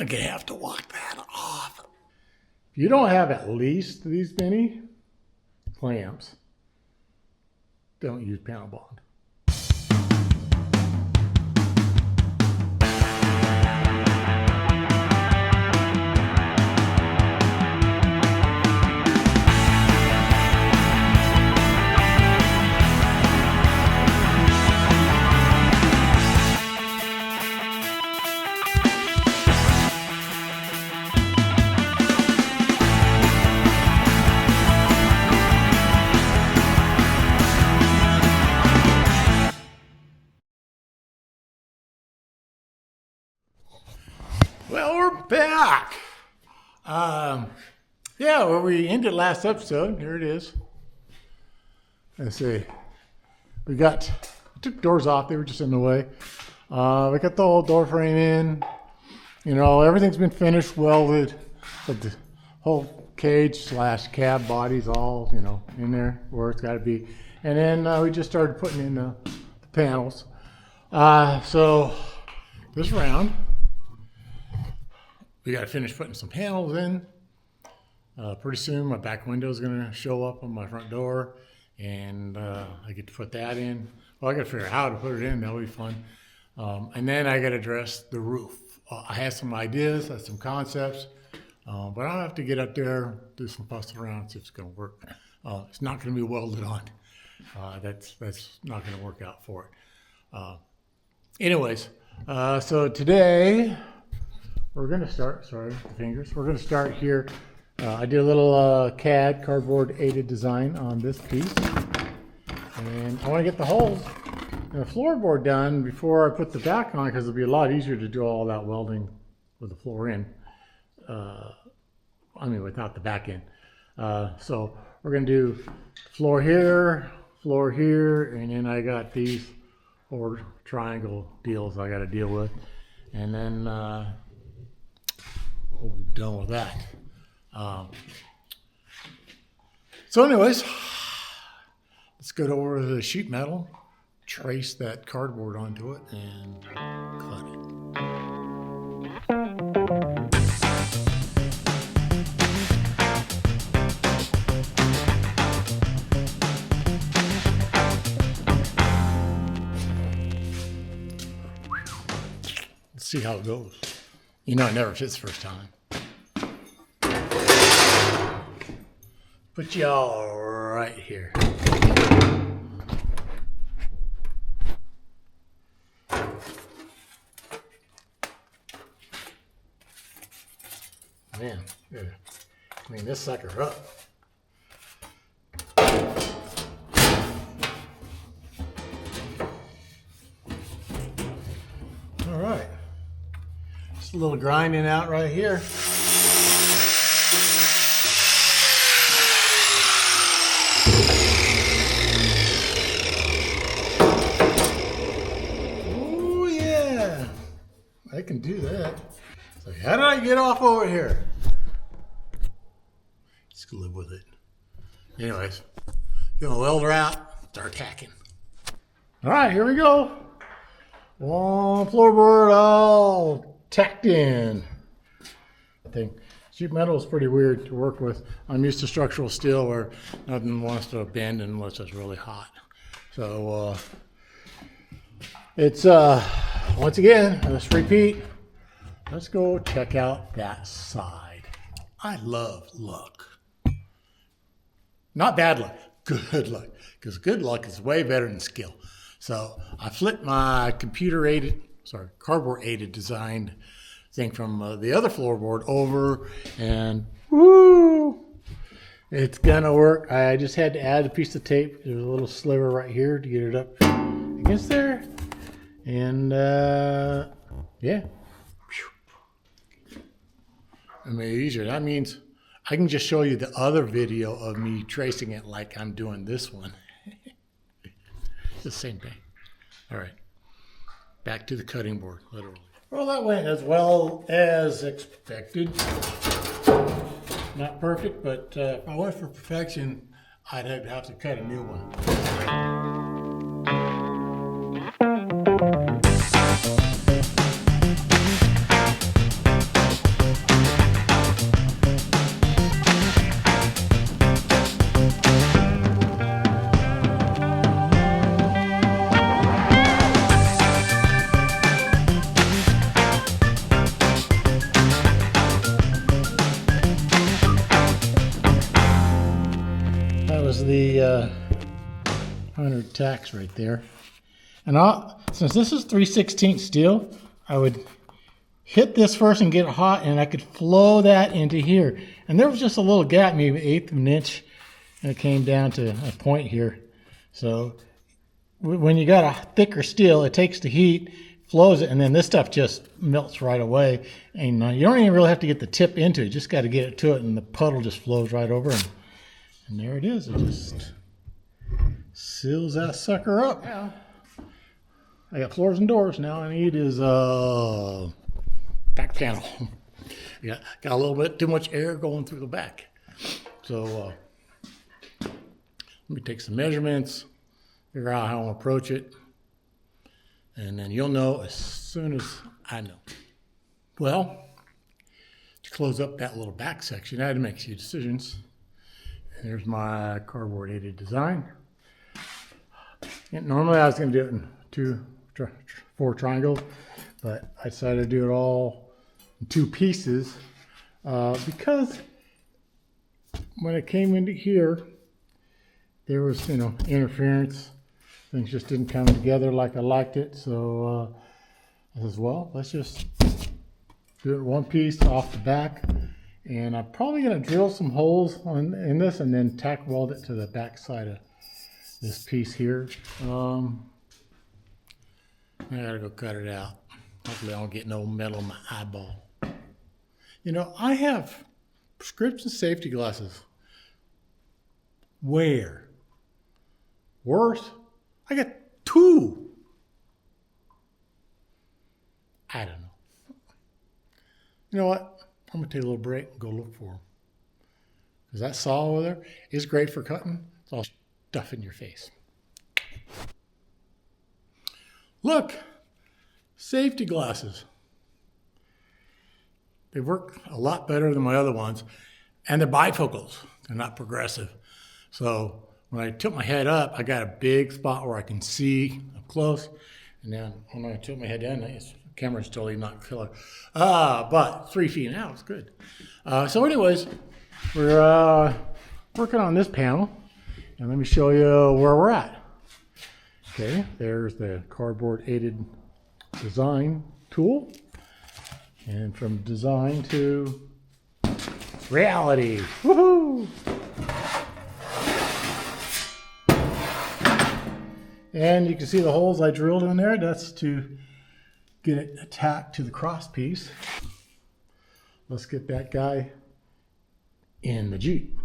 I'm gonna have to walk that off. If you don't have at least these many clamps, don't use panel bond. Well, we're back. Yeah, where we ended last episode. Here it is. Let's see. We took doors off. They were just in the way. We got the whole door frame in. You know, everything's been finished, welded. But the whole cage / cab body's all, you know, in there where it's got to be. And then we just started putting in the panels. So this round, we got to finish putting some panels in. Pretty soon my back window is going to show up on my front door, and I get to put that in. Well, I got to figure out how to put it in. That'll be fun. And then I got to address the roof. I have some ideas, I have some concepts, but I'll have to get up there, do some fussing around, see if it's going to work. It's not going to be welded on. That's not going to work out for it. Anyways, so today we're going to start, sorry, the fingers. We're going to start here. I did a little CAD, cardboard aided design on this piece. And I want to get the holes and the floorboard done before I put the back on, because it'll be a lot easier to do all that welding with the floor in. I mean, without the back in. So we're going to do floor here, and then I got these 4 triangle deals I got to deal with. And then we'll be done with that. So anyways, let's go over the sheet metal, trace that cardboard onto it, and cut it. Let's see how it goes. You know, it never fits the first time. Put you all right here. Man, gotta clean this sucker up. All right, just a little grinding out right here. Oh yeah, I can do that. So how did I get off over here? Just live with it. Anyways, gonna weld her out, start tacking. All right, here we go. One floorboard all tacked in. I think sheet metal is pretty weird to work with. I'm used to structural steel where nothing wants to bend unless it's really hot. So it's once again, let's repeat. Let's go check out that side. I love luck. Not bad luck, good luck. Because good luck is way better than skill. So I flipped my cardboard aided design thing from the other floorboard over, and woo! It's gonna work. I just had to add a piece of tape. There's a little sliver right here to get it up against there. And yeah. I made it easier. That means I can just show you the other video of me tracing it like I'm doing this one. It's the same thing. All right. Back to the cutting board, literally. Well, that went as well as expected. Not perfect, but if I went for perfection, I'd have to cut a new one. 100 tacks right there. And since this is 3/16 steel, I would hit this first and get it hot, and I could flow that into here. And there was just a little gap, maybe 1/8 of an inch, and it came down to a point here. So when you got a thicker steel, it takes the heat, flows it, and then this stuff just melts right away. And you don't even really have to get the tip into it. You just got to get it to it, and the puddle just flows right over. And there it is. It just seals that sucker up. Yeah. I got floors and doors. Now I need is back panel. Got a little bit too much air going through the back. So let me take some measurements, figure out how to approach it, and then you'll know as soon as I know. Well, to close up that little back section, I had to make a few decisions. And there's my cardboard aided design. And normally I was going to do it in 4 triangles, but I decided to do it all in 2 pieces because when it came into here, there was, interference. Things just didn't come together like I liked it. So I said, well, let's just do it one piece off the back. And I'm probably going to drill some holes in this and then tack weld it to the back side of this piece here. I gotta go cut it out. Hopefully I don't get no metal in my eyeball. I have prescription safety glasses. Where? Worse? I got 2. I don't know. You know what? I'm gonna take a little break and go look for them. Because that saw over there is great for cutting. It's all stuff in your face. Look, safety glasses. They work a lot better than my other ones, and they're bifocals. They're not progressive. So when I tilt my head up, I got a big spot where I can see up close, and then when I tilt my head down, the camera's totally not killer. But 3 feet now, it's good. So anyways, we're working on this panel, and let me show you where we're at. Okay, there's the cardboard aided design tool. And from design to reality. Woohoo! And you can see the holes I drilled in there. That's to get it attached to the cross piece. Let's get that guy in the Jeep.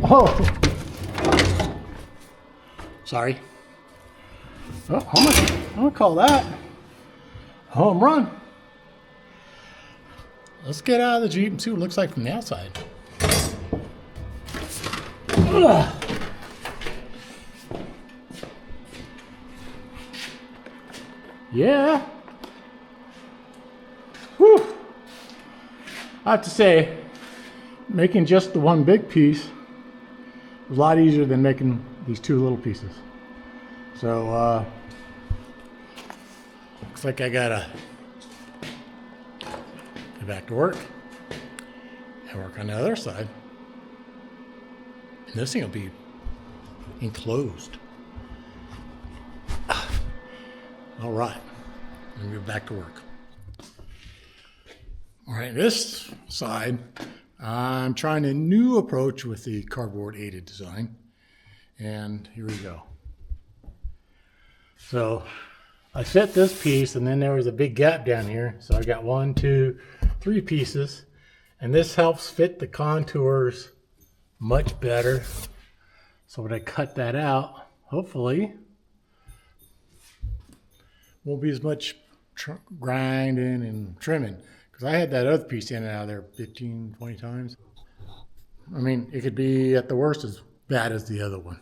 Oh, sorry. Oh, I'm gonna call that a home run. Let's get out of the Jeep and see what it looks like from the outside. Ugh. Yeah. Whew. I have to say, making just the one big piece was a lot easier than making these 2 little pieces. So, looks like I gotta get back to work and work on the other side. And this thing will be enclosed. All right, let me get back to work. All right, this side, I'm trying a new approach with the cardboard aided design. And here we go. So I set this piece, and then there was a big gap down here. So I got 1, 2, 3 pieces, and this helps fit the contours much better. So when I cut that out, hopefully won't be as much grinding and trimming, because I had that other piece in and out of there 15, 20 times. I mean, it could be at the worst as bad as the other one.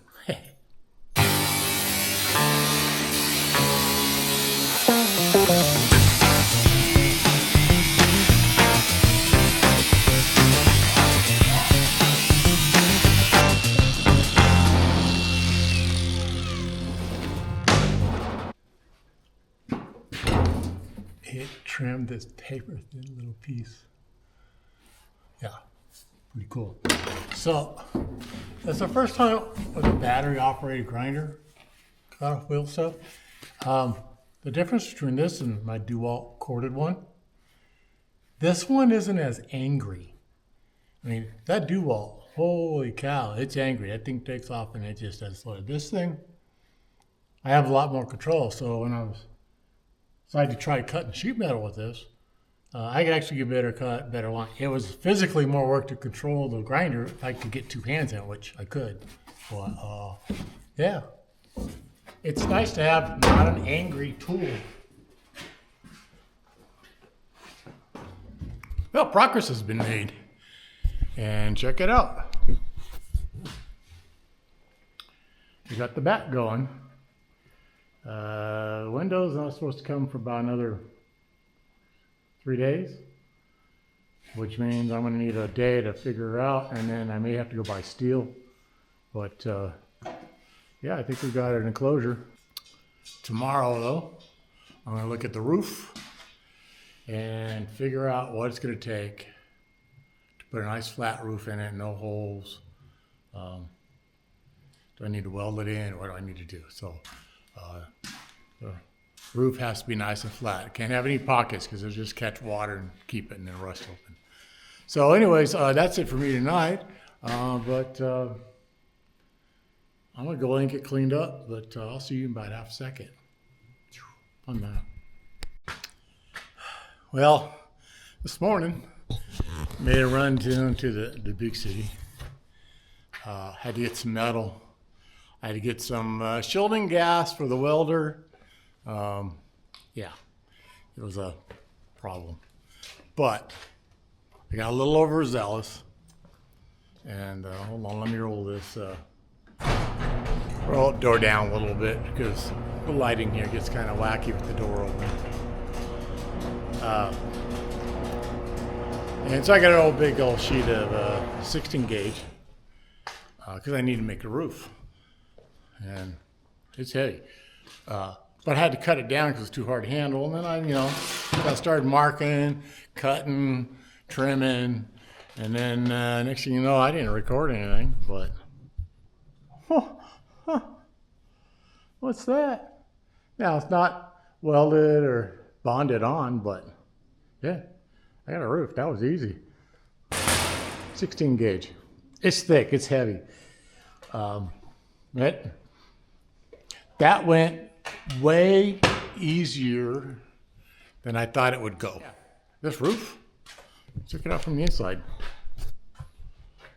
It trimmed this paper thin little piece. Yeah, pretty cool. So that's the first time with a battery operated grinder, cut off wheel stuff. The difference between this and my DeWalt corded one, this one isn't as angry. I mean, that DeWalt, holy cow, it's angry. That thing takes off and it just does slow. This thing, I have a lot more control. So when I decided to try cutting sheet metal with this, I could actually get better cut, better line. It was physically more work to control the grinder if I could get 2 hands in it, which I could. But yeah, it's nice to have not an angry tool. Well, progress has been made. And check it out. We got the back going. Windows not supposed to come for about another 3 days, which means I'm going to need a day to figure it out, and then I may have to go buy steel. But yeah, I think we got an enclosure. Tomorrow, though, I'm going to look at the roof and figure out what it's going to take to put a nice flat roof in it, no holes. Do I need to weld it in, or what do I need to do? So the roof has to be nice and flat. It can't have any pockets because it'll just catch water and keep it and then rust open. So anyways, that's it for me tonight. But I'm going to go and get cleaned up, but I'll see you in about half a second. On that. Well, this morning, made a run down to the big city. Had to get some metal. I had to get some shielding gas for the welder. Yeah, it was a problem. But I got a little overzealous. And hold on, let me roll this roll the door down a little bit because the lighting here gets kind of wacky with the door open. And so I got an old sheet of 16 gauge because I need to make a roof. And it's heavy. But I had to cut it down because it's too hard to handle. And then I started marking, cutting, trimming. And then next thing you know, I didn't record anything, but what's that? Now, it's not welded or bonded on, but yeah, I got a roof. That was easy. 16 gauge. It's thick. It's heavy. That went way easier than I thought it would go. This roof, check it out from the inside.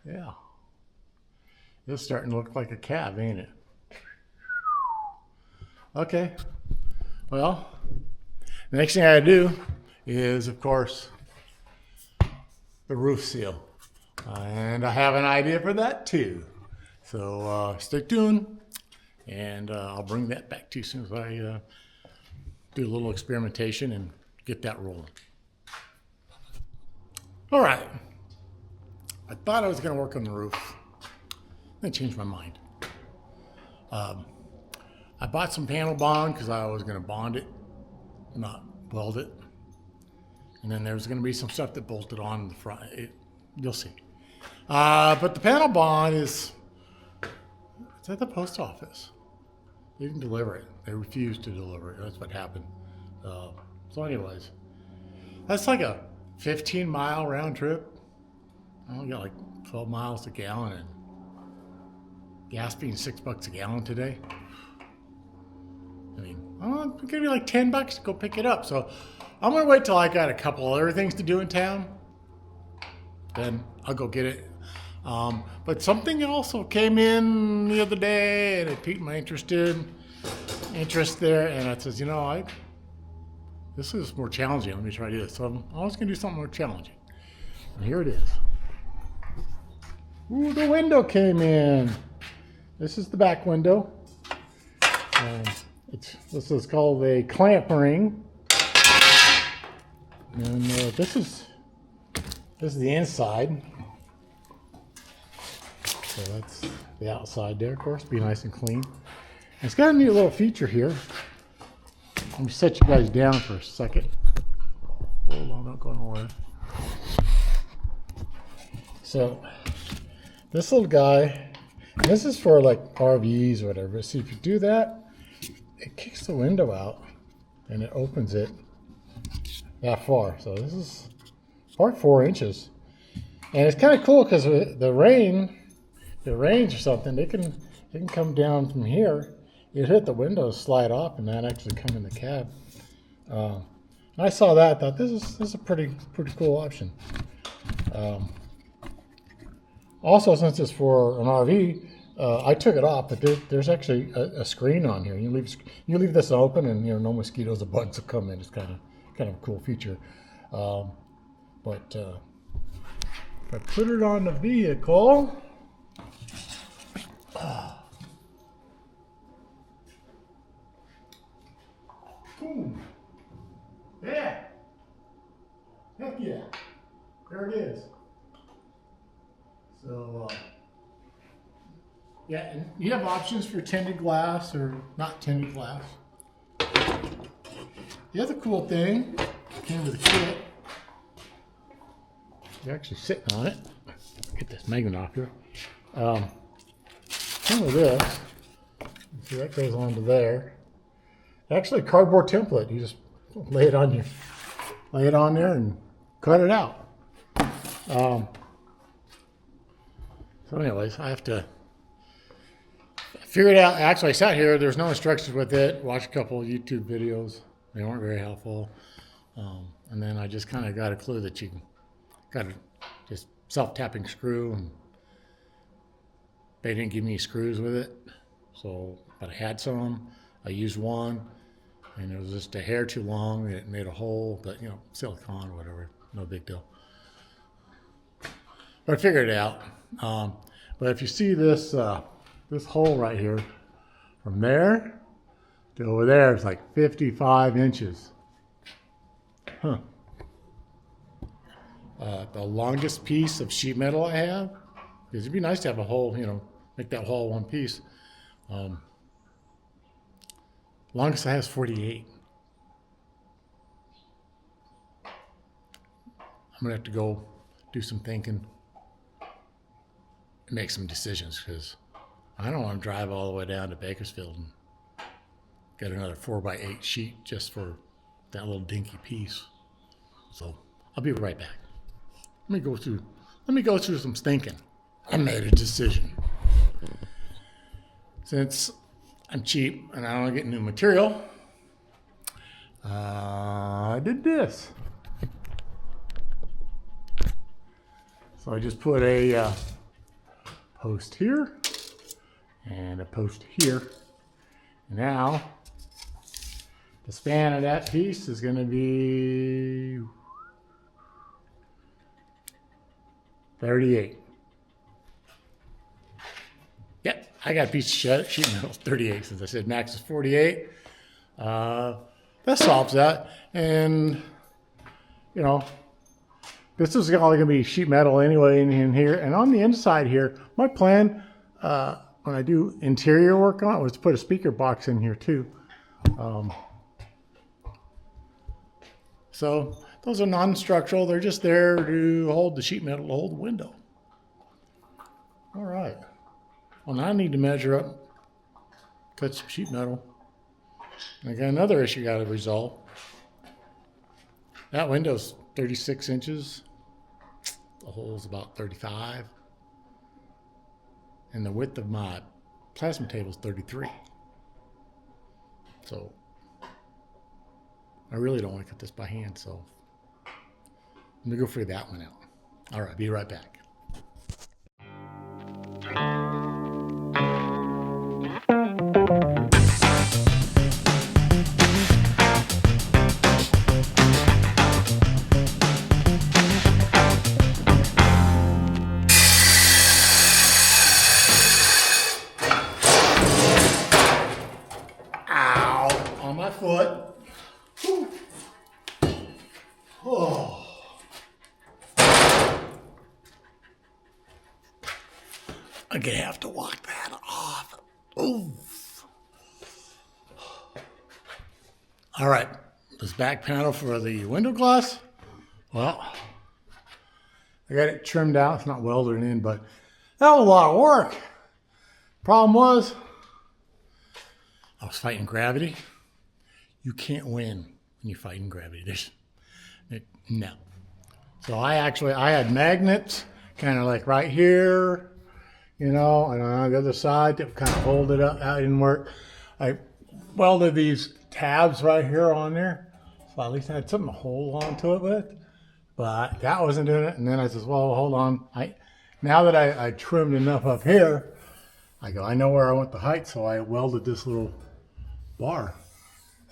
Yeah. It's starting to look like a cab, ain't it? Okay. Well, the next thing I do is, of course, the roof seal. And I have an idea for that too. So stay tuned, and I'll bring that back to you as soon as I do a little experimentation and get that rolling. All right. I thought I was going to work on the roof. Then changed my mind. I bought some panel bond because I was going to bond it, not weld it. And then there's going to be some stuff that bolted on the front. You'll see. But the panel bond it's at the post office. They didn't deliver it. They refused to deliver it. That's what happened. So anyways, that's like a 15-mile round trip. I only got like 12 miles a gallon, and gas being $6 a gallon today. I mean, oh, it's gonna be like $10 to go pick it up. So I'm gonna wait till I got a couple other things to do in town. Then I'll go get it. But something also came in the other day, and it piqued my interest there. And I says, this is more challenging. Let me try to do this. So I'm always gonna do something more challenging. And here it is. Ooh, the window came in. This is the back window. This is called a clamp ring. And this is the inside. So that's the outside there, of course. Be nice and clean. And it's got a neat little feature here. Let me set you guys down for a second. Hold on, don't go nowhere. So this little guy, this is for like RVs or whatever. See, if you do that, it kicks the window out and it opens it that far. So this is about 4 inches. And it's kind of cool because the range or something, they can come down from here. You hit the window, slide off, and not actually come in the cab. And I saw that, I thought this is a pretty cool option. Also, since it's for an RV, I took it off, but there's actually a screen on here. You leave this open, and no mosquitoes or bugs will come in. It's kind of a cool feature. But if I put it on the vehicle, boom, yeah, heck yeah, there it is. So, yeah, and you have options for tinted glass or not tinted glass. The other cool thing came with the kit. You're actually sitting on it. Get this magnet off here. Came with this. See, that goes onto there. Actually, a cardboard template. You just lay it on there and cut it out. So anyways, I have to figure it out. Actually, I sat here. There's no instructions with it. Watched a couple of YouTube videos. They weren't very helpful. And then I just kind of got a clue that you got to just self-tapping screw. And they didn't give me screws with it. So, but I had some. I used one. And it was just a hair too long. It made a hole. But, silicone, whatever. No big deal. But I figured it out. But if you see this this hole right here, from there to over there, it's like 55 inches. Huh. The longest piece of sheet metal I have, because it'd be nice to have a hole, make that hole one piece. Longest I have is 48. I'm gonna have to go do some thinking. Make some decisions, because I don't want to drive all the way down to Bakersfield and get another 4x8 sheet just for that little dinky piece. So I'll be right back. Let me go through some thinking. I made a decision. Since I'm cheap and I don't get new material, I did this. So I just put a post here and a post here. Now the span of that piece is going to be 38. Yep, I got a piece of sheet metal 38 since I said max is 48. That solves that. And this is all going to be sheet metal anyway in here. And on the inside here, my plan when I do interior work on it was to put a speaker box in here too. So those are non-structural. They're just there to hold the sheet metal, to hold the window. All right. Well, now I need to measure up, cut some sheet metal. I got another issue I got to resolve. That window's 36 inches. The hole's about 35. And the width of my plasma table is 33. So I really don't want to cut this by hand, so let me go figure that one out. All right, be right back. Ow, on my foot. Whew. Oh. I'm gonna have to walk that off. Ooh. All right, this back panel for the window glass. Well, I got it trimmed out. It's not welded in, but that was a lot of work. Problem was, I was fighting gravity. You can't win when you're fighting gravity. No. So I had magnets kind of like right here, you know, and on the other side that kind of hold it up. That didn't work. I welded these tabs right here on there, so at least I had something to hold on to it with. But that wasn't doing it. And then I said, well, hold on. Now that I trimmed enough up here, I know where I want the height, so I welded this little bar.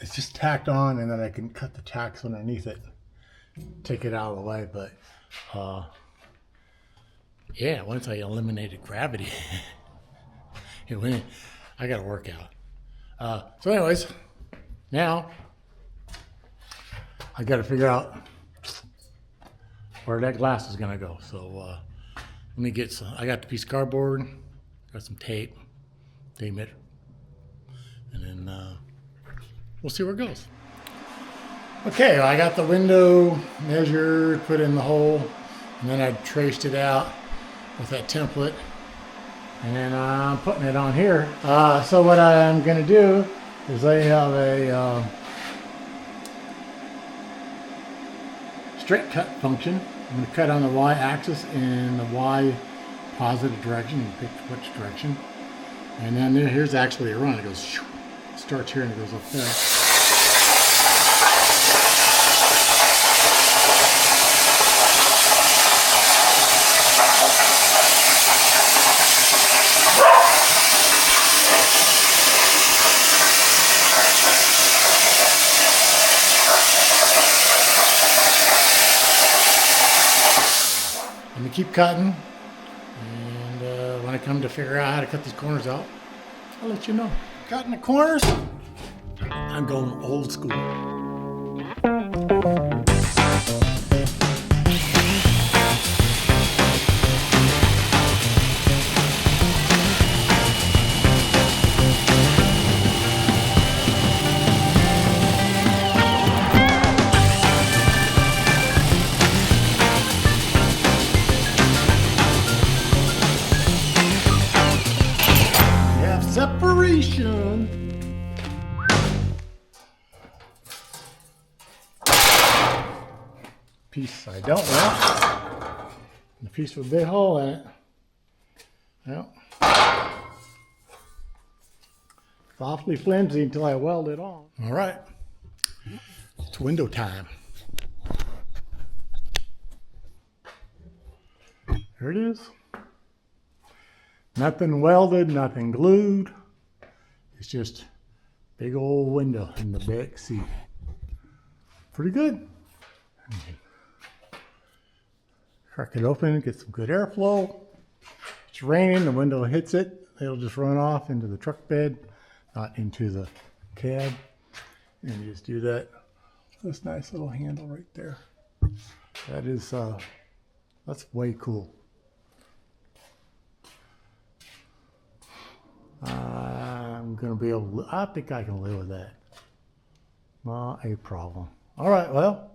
It's just tacked on, and then I can cut the tacks underneath it, take it out of the way. But yeah, once I eliminated gravity, I got to work out. So anyways, now I got to figure out where that glass is gonna go. So let me get some. I got the piece of cardboard, got some tape it, and then we'll see where it goes. Okay, I got the window measured, put in the hole, and then I traced it out with that template, and then I'm putting it on here. So what I'm gonna do is I have a straight cut function. I'm going to cut on the y-axis in the y positive direction. You pick which direction. And then here's actually a run. It goes, starts here and it goes up there. Let me keep cutting, and when I come to figure out how to cut these corners out, I'll let you know. Cutting the corners, I'm going old school. Separation. Piece I don't want. The piece with a big hole in it. Well, it's awfully flimsy until I weld it on. All right, it's window time. There it is. Nothing welded, nothing glued. It's just big old window in the back seat. Pretty good. Crack it open, get some good airflow. It's raining, the window hits it. It'll just run off into the truck bed, not into the cab. And you just do that. This nice little handle right there. That is, that's way cool. I'm going to be able to, I think I can live with that. Not a problem. All right, well,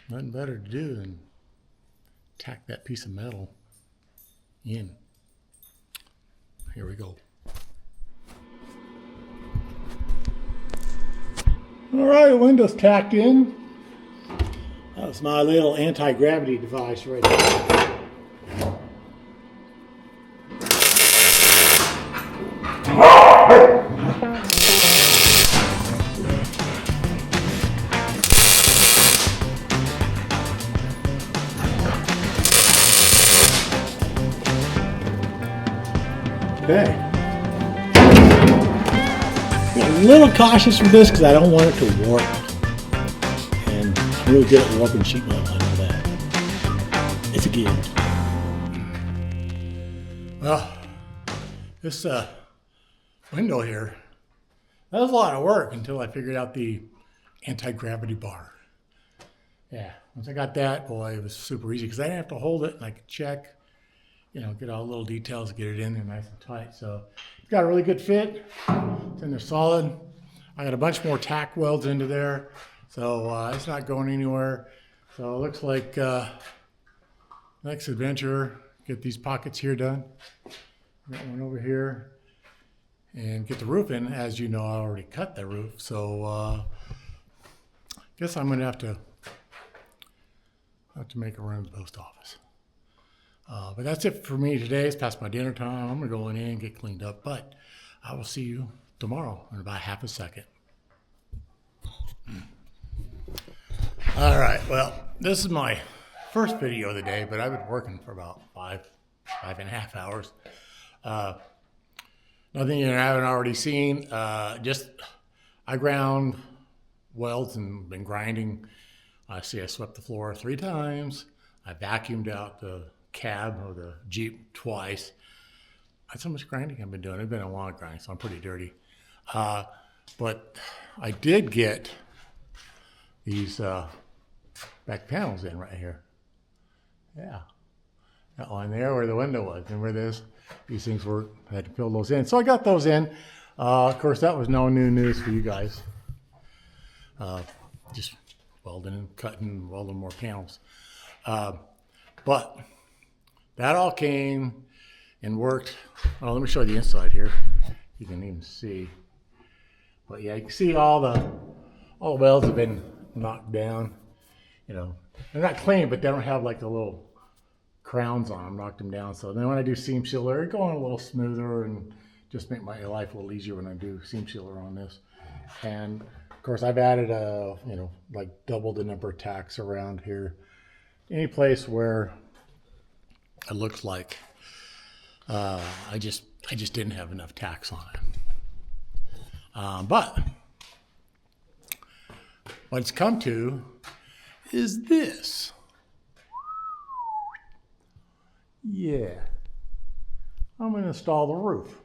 nothing better to do than tack that piece of metal in. Here we go. All right, window's tacked in. That's my little anti-gravity device right there. Okay. I'm a little cautious with this because I don't want it to warp. And I'm really good at warping sheet metal, I know that. It's a gift. Well, this window here, that was a lot of work until I figured out the anti-gravity bar. Yeah, once I got that, boy, it was super easy because I didn't have to hold it and I could check, you know, get all the little details, get it in there nice and tight. So it's got a really good fit. It's in there solid. I got a bunch more tack welds into there, so it's not going anywhere. So it looks like next adventure, get these pockets here done. Got one over here, and get the roof in. As you know, I already cut the roof, so guess I'm gonna have to make a run to the post office. But that's it for me today. It's past my dinner time. I'm gonna go in and get cleaned up, but I will see you tomorrow in about half a second. All right, well, this is my first video of the day, but I've been working for about five and a half hours. Nothing you haven't already seen. I ground welds and been grinding. I swept the floor 3 times. I vacuumed out the cab of the Jeep twice. That's how much grinding I've been doing. It's been a long grind, so I'm pretty dirty. But I did get these back panels in right here. Yeah. That one there where the window was. Remember this? These things were, I had to fill those in. So I got those in. Of course, that was no new news for you guys. Just welding and cutting, welding more panels. But that all came and worked. Oh, let me show you the inside here. You can even see. But yeah, you can see all the welds have been knocked down. You know, they're not clean, but they don't have like the little crowns on them, knocked them down. So then when I do seam sealer, they're going a little smoother and just make my life a little easier when I do seam sealer on this. And of course, I've added like double the number of tacks around here. Any place where it looks like I just didn't have enough tacks on it. But what it's come to is this. Yeah, I'm going to install the roof.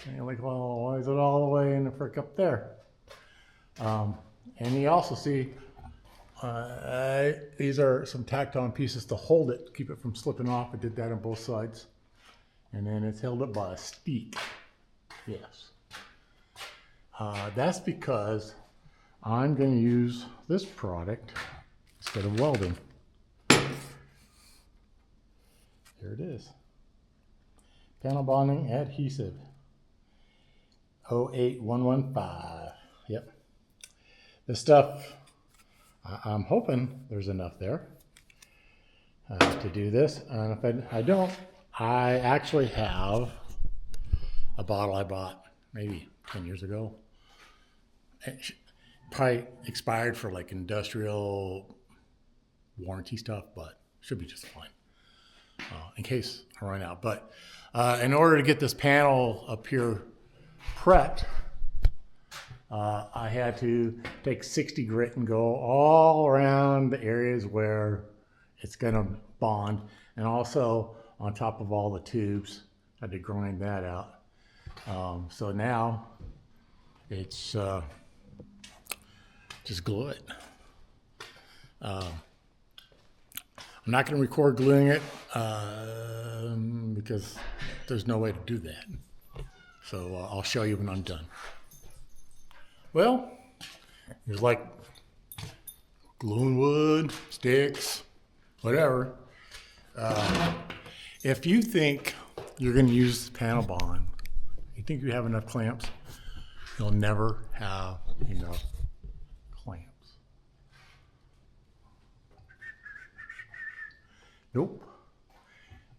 And you're like, well, why is it all the way in the frick up there? And you also see these are some tacked on pieces to hold it, keep it from slipping off. I did that on both sides. And then it's held up by a steak. Yes. That's because I'm going to use this product instead of welding. Here it is. Panel bonding adhesive. 08115. Yep. This stuff, I'm hoping there's enough there to do this. And if I don't, I actually have a bottle I bought maybe 10 years ago. It probably expired for like industrial warranty stuff, but should be just fine. In case I run out. But in order to get this panel up here prepped, I had to take 60 grit and go all around the areas where it's going to bond, and also on top of all the tubes. I had to grind that out. So now it's just glue it. I'm not going to record gluing it because there's no way to do that. So I'll show you when I'm done. Well, there's like gluing wood, sticks, whatever. If you think you're going to use panel bond, you think you have enough clamps, you'll never have enough clamps. Nope.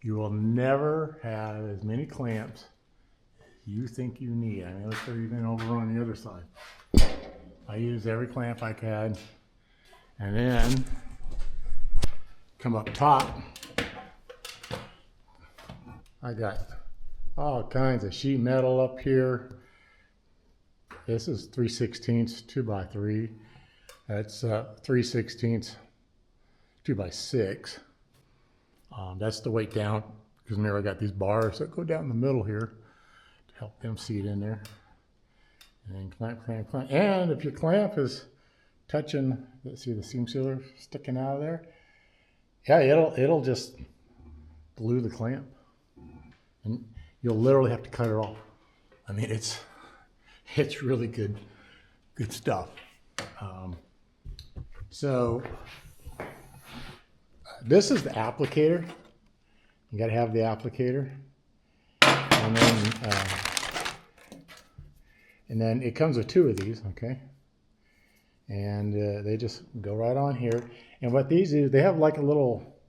You will never have as many clamps as you think you need. I mean, they're even over on the other side. I used every clamp I could, and then come up top. I got all kinds of sheet metal up here. This is 3/16 2x3. That's 3/16 2x6. That's the weight down, because remember I got these bars that go down the middle here to help them seat in there. And then clamp, clamp, clamp. And if your clamp is touching, let's see the seam sealer sticking out of there. Yeah, it'll just glue the clamp, and you'll literally have to cut it off. I mean, it's really good stuff. So this is the applicator. You got to have the applicator, and then it comes with 2 of these, okay? And they just go right on here. And what these do, they have like a little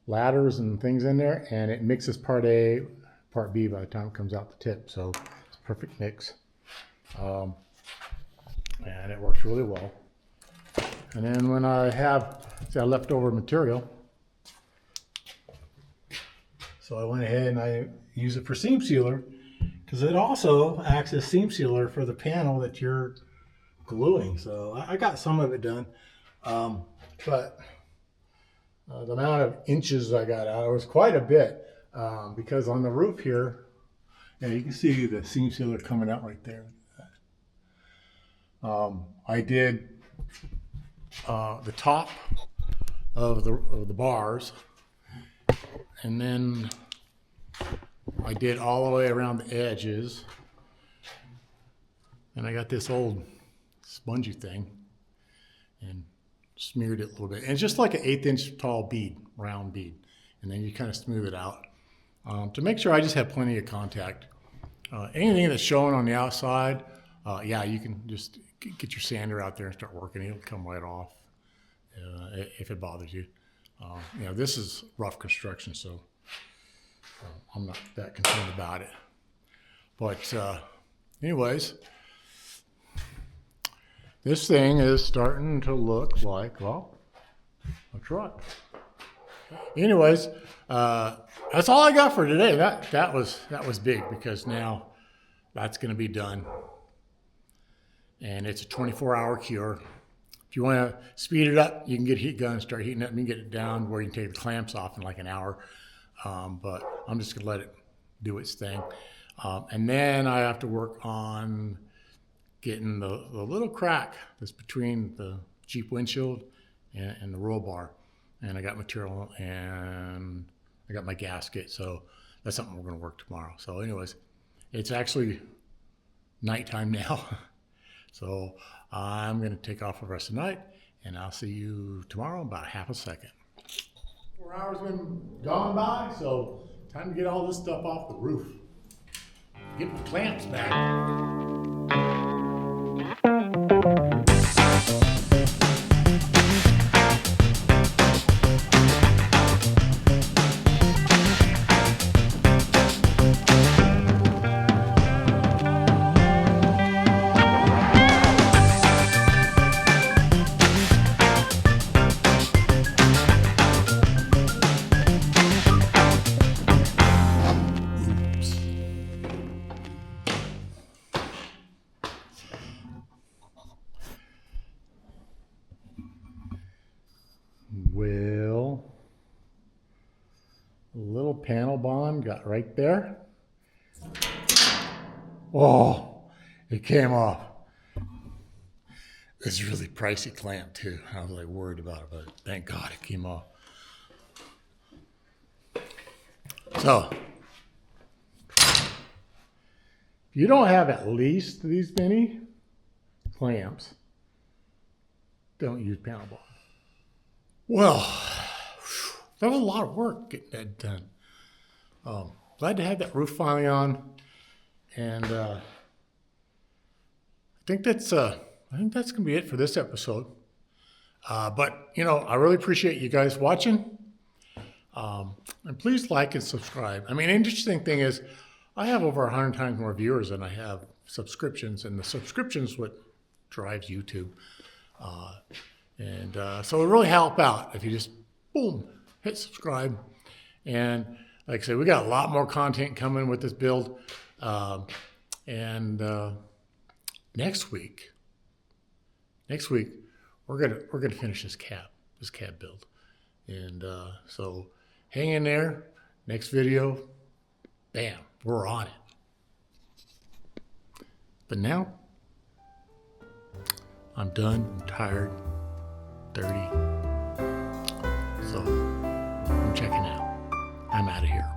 ladders and things in there, and it mixes part A, part B by the time it comes out the tip. So it's a perfect mix. And it works really well. And then when I have, see, I leftover material, so I went ahead and I use it for seam sealer, because it also acts as seam sealer for the panel that you're gluing. So I got some of it done, but the amount of inches I got out was quite a bit, because on the roof here, and you can see the seam sealer coming out right there. I did the top of the bars, and then I did all the way around the edges, and I got this old spongy thing and smeared it a little bit. And it's just like an 1/8 inch tall bead, round bead, and then you kind of smooth it out to make sure I just have plenty of contact. Anything that's showing on the outside, yeah, you can just get your sander out there and start working. It'll come right off if it bothers you. You know, this is rough construction, so I'm not that concerned about it. But anyways, this thing is starting to look like, well, a truck. Anyways, that's all I got for today. That was big, because now that's going to be done, and it's a 24-hour cure. If you want to speed it up, you can get a heat gun and start heating it, and you can get it down where you can take the clamps off in like an hour. But I'm just going to let it do its thing. And then I have to work on getting the little crack that's between the Jeep windshield and the roll bar. And I got material, and I got my gasket. So that's something we're going to work tomorrow. So anyways, it's actually nighttime now. So I'm going to take off for the rest of the night, and I'll see you tomorrow in about half a second. 4 hours been gone by, so time to get all this stuff off the roof. Get the clamps back. Well, a little panel bond got right there. Oh, it came off. It's a really pricey clamp too. I was like worried about it, but thank God it came off. So, if you don't have at least these many clamps, don't use panel bond. Well, that was a lot of work getting that done. Glad to have that roof finally on, and I think that's gonna be it for this episode. But you know, I really appreciate you guys watching, and please like and subscribe. I mean, interesting thing is, I have over 100 times more viewers than I have subscriptions, and the subscriptions what drives YouTube. So it really help out if you just, boom, hit subscribe. And like I said, we got a lot more content coming with this build. And next week, we're gonna finish this cab build. And so hang in there. Next video, bam, we're on it. But now, I'm done, I'm tired, dirty. So I'm checking out. I'm out of here.